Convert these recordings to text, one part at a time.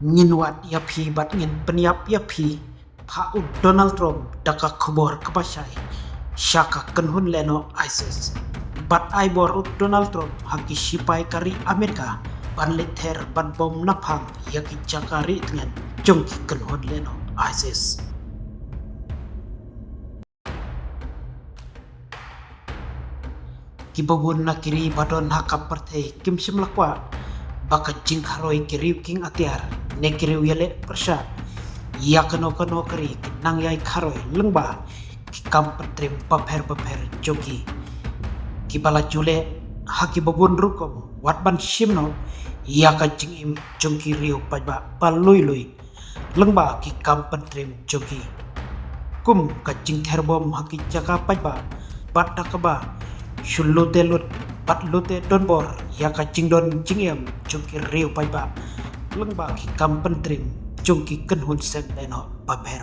Ngin wat yapi bat ngin peniap yapi pa u Donald Trump daka kubor kapasai syaka kenhun leno ISIS bat ai bor u Donald Trump haki sipai kari Amerika ban liter ban bom napang yaki cakari dengan jongki kenhun leno ISIS. Kibobun na kiri badon hakap partai kim simlakwa baka jingkaroi kiriu king atiar ne kiriu yale persya ya kano kari nang yai karoi lengba ki kam pentrim paper jogi ki bala jule haki bobun rukom wat ban simno ya ka jing im jongki riu pajba palui lengba ki kam pentrim jogi kum ka jing terbom haki jaka pajba bat dakaba shulute lut bat lute donbor ya ka jingdon jingem jongki riu pajba lengba ki kam pentrim jongki kenhun sen leno paper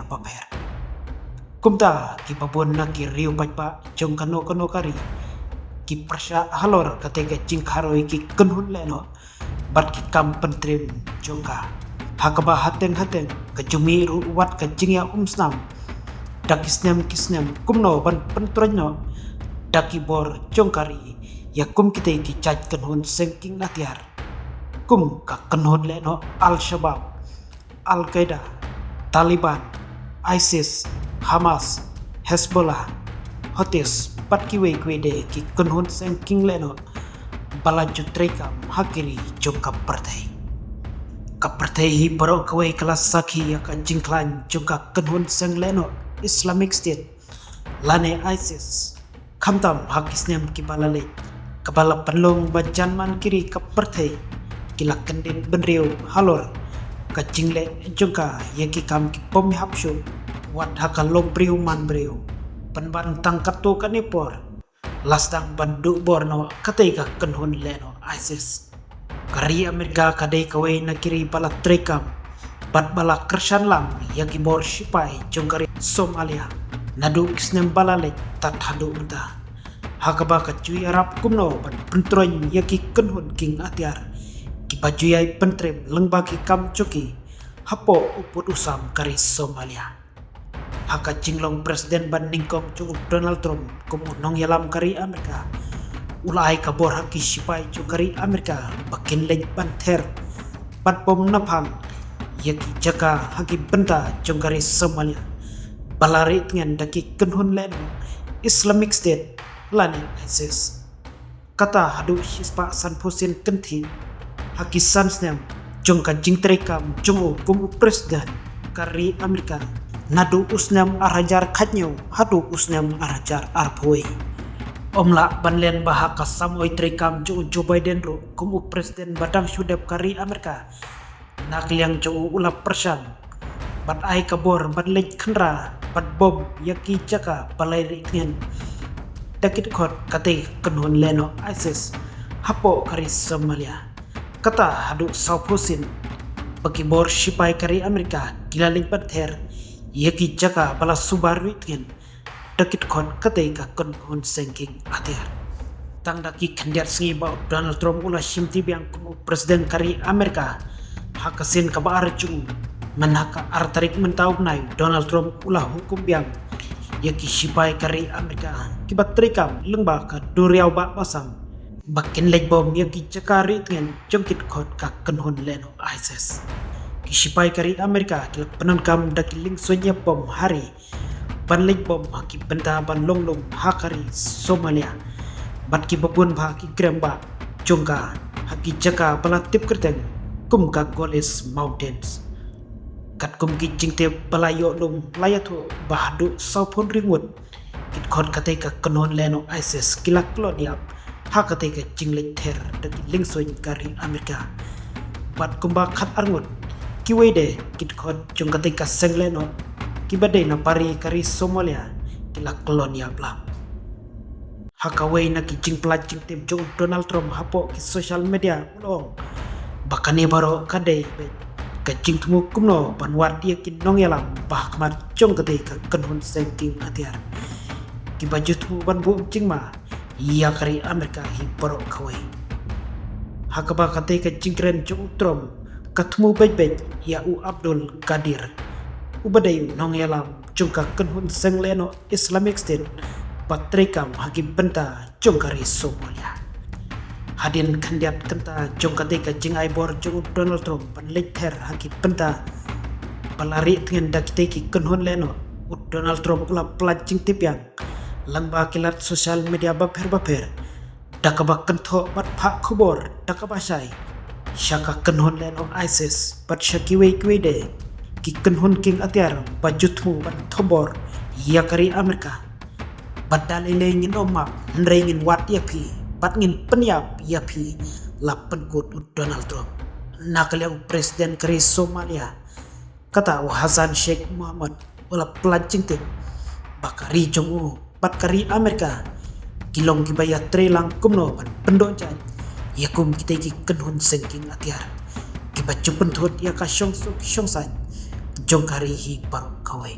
kumta ki babon na ki riu pajba jong kano kari ki persya halor katega jingkaroi ki kenhun leno bat ki kam pentrim jongka hakaba hateng ke jumi ruwat ke jingya umsnam dakisnem kumno ban pentronyno daki bor jongkari ya kum kita ki caj kenhun sengking natiar kum ka kenhun leno Al-Shabaab, Al-Qaeda, Taliban, ISIS, Hamas, Hezbollah, Houthis pat ki wede ki kenhun sengking leno balaju trekam hakiri jongka partai kapartai hi baro kawai kelas saki ya ka jingklan jongka kenhun seng leno Islamic State lane ISIS kamtam hakisnem ki balale kabala penlong bajanman kiri kapartai kila kendin benriu halor ka jingle jongka yaki kam ki pom hapshu wat hakalong briu man briu penban tangkat to kanipor lasdang bandu borno katai ka kenhun leno ISIS kari Amerika kadai kawai na kiri bala trekam bat bala kersan lam yaki bor sipai jongkari Somalia nadu kisnem balale tat hadu unta hakaba ka cuy Arab kumno ban pentroin yaki kenhun king atiar ki bajuyai pentrem lengba ki kam cuki hapo uput usam kari Somalia haka jinglong presiden ban ningkong cukup Donald Trump kumu nong yalam kari Amerika ulai kabor haki sipai cukari Amerika bakin lej banter pat bom napang yaki jaka haki benta jongkari Somalia balari dengan daki kenhun leno Islamic State lani ISIS kata hadu hispa san pusin kenti haki sansnem jongka jingtrekam jongo kumu presiden kari Amerika nadu usnem arajar katnyo hadu usnem arajar arpoi omla banlen bahaka samoy trekam Joe Biden ro kumu presiden badang sudep kari Amerika nakliang Joe ulap persan bat ai kabor bat lej khandra bat bom yaki jaka balai ringen dakit khot kate kenhun leno ISIS hapo kari Somalia kata hadu saupusin bagi bor sipai kari Amerika gilaling banter yaki jaka bala subar ringen dakit khot kate ka kenhun sengking atir tang daki kandiat singi ba Donald Trump ula simti biang kumu presiden kari Amerika hakasin kabar cung manaka artarik mentau nai Donald Trump ulah hukum biang yaki sipai kari Amerika kibat trikam lengba ka duriau ba pasang bakin lej bom yaki cakari dengan jongkit khot ka kenhun leno ISIS ki sipai kari Amerika kila penankam daki ling sonya bom hari ban lej bom haki benta ban longlong hakari Somalia bat ki babun ba ki gremba jongka haki jaka bala tip kerteng kum ka Golis Mountains kat kum ki jingte balayo lum layatu bahdu saupun ringwut kit khot katai ka kenhun leno ISIS kilak klodiap hakatai ka jinglet ter daki lingsoin kari Amerika bat kumba khat arngut kiwede kit khot jong katai ka seng leno kibade na pari kari Somalia kilak klodiap la hakawai na ki jing plat jing tem jong Donald Trump hapo ki social media ulong bakane baro kadai kajing temu kumno panwat dia kin nong yalam bah kamat jong kate ka kenhun sengking atiar ki baju temu ban bu jing ma iya kari Amerika hi baro kawai hakaba kate ka jingkren jong Trump Katmu baik-baik ya u Abdul Qadir. Ubadayu nong yalam jungka kenhun sengleno Islamic State patrekam hagi benta jungkari Somalia. Hadin kandiat kenta jungka teka jingai bor jung Donald Trump panlekher hagi benta palari dengan dakiteki kenhun leno Donald Trump kula pelajing tipiang langba kilat sosial media baper dakabak kentho bat pak kubor dakabasai syaka kenhun leno ISIS bat syakiwe de ki kenhun king atiar bajutmu bat thobor yakari Amerika bat dalile ngin omap nrengin wat yapi bat ngin penyap yapi lapen kut Donald Trump nakaliang presiden kari Somalia kata Hasan Sheikh Muhammad wala pelajing tip bakari jongu bat kari Amerika kilong kibaya trelang kumno ban pendok jan yakum kita ki kenhun sengking atiar kiba jupen thot ya ka syong san jongkari hi par kawai